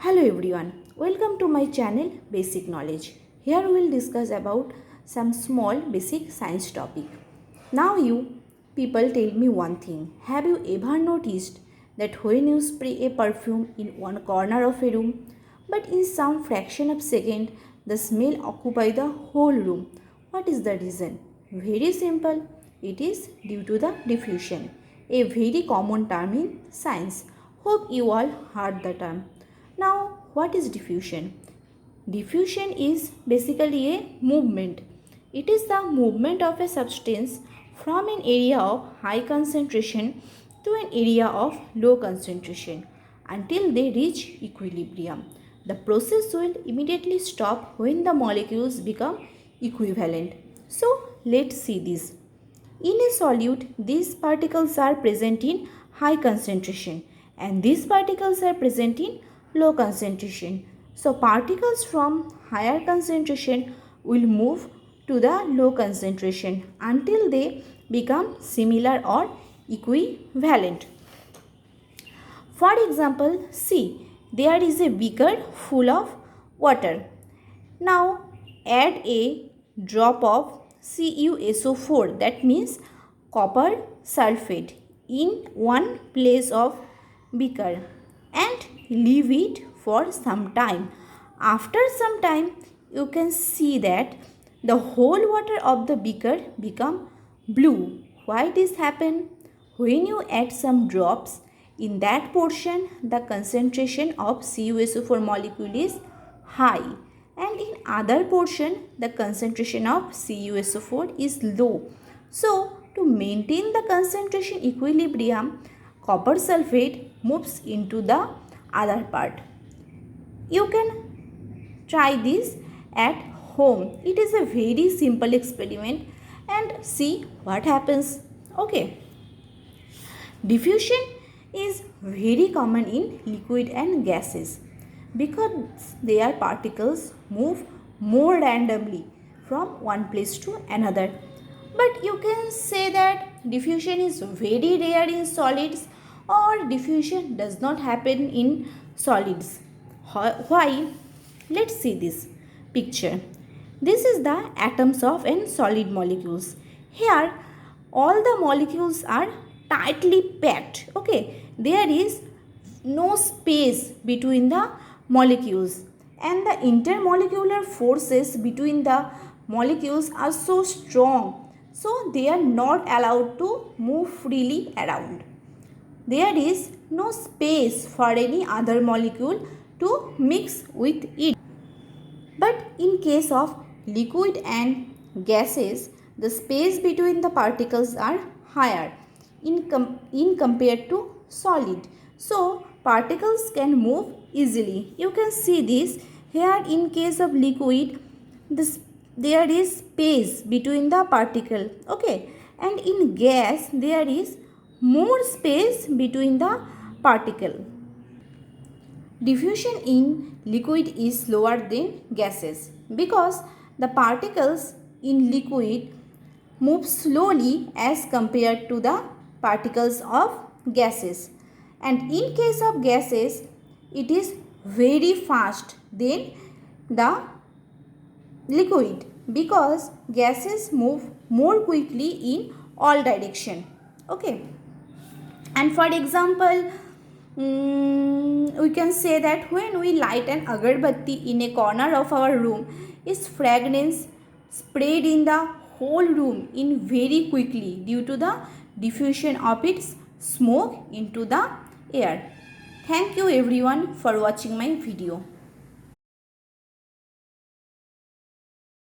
Hello everyone, welcome to my channel Basic Knowledge. Here we will discuss about some small basic science topic. Now you people tell me one thing. Have you ever noticed that when you spray a perfume in one corner of a room, but in some fraction of second the smell occupy the whole room? What is the reason? Very simple. It is due to the diffusion, a very common term in science. Hope you all heard the term. Now, what is diffusion? Diffusion is basically a movement. It is the movement of a substance from an area of high concentration to an area of low concentration until they reach equilibrium. The process will immediately stop when the molecules become equivalent. So, let's see this. In a solute, these particles are present in high concentration and these particles are present in low concentration. So particles from higher concentration will move to the low concentration until they become similar or equivalent. For example, see, there is a beaker full of water. Now add a drop of CuSO4, that means copper sulfate, in one place of beaker and leave it for some time. After some time you can see that the whole water of the beaker become blue. Why this happen? When you add some drops in that portion, the concentration of CuSO4 molecule is high and in other portion the concentration of CuSO4 is low. So to maintain the concentration equilibrium, copper sulfate moves into the other part. You can try this at home. It is a very simple experiment and see what happens. Okay. Diffusion is very common in liquid and gases because their particles move more randomly from one place to another. But you can say that diffusion is very rare in solids or diffusion does not happen in solids. Why? Let's see this picture. This is the atoms of an solid molecules. Here all the molecules are tightly packed. Okay, there is no space between the molecules and the intermolecular forces between the molecules are so strong, so they are not allowed to move freely around. There is no space for any other molecule to mix with it. But in case of liquid and gases, the space between the particles are higher in compared to solid. So particles can move easily. You can see this here. In case of liquid, there is space between the particle. Okay, and in gas there is more space between the particle. Diffusion in liquid is slower than gases because the particles in liquid move slowly as compared to the particles of gases, and in case of gases it is very fast than the liquid because gases move more quickly in all direction. Okay, and for example, we can say that when we light an agarbatti in a corner of our room, its fragrance spread in the whole room in very quickly due to the diffusion of its smoke into the air. Thank you everyone for watching my video.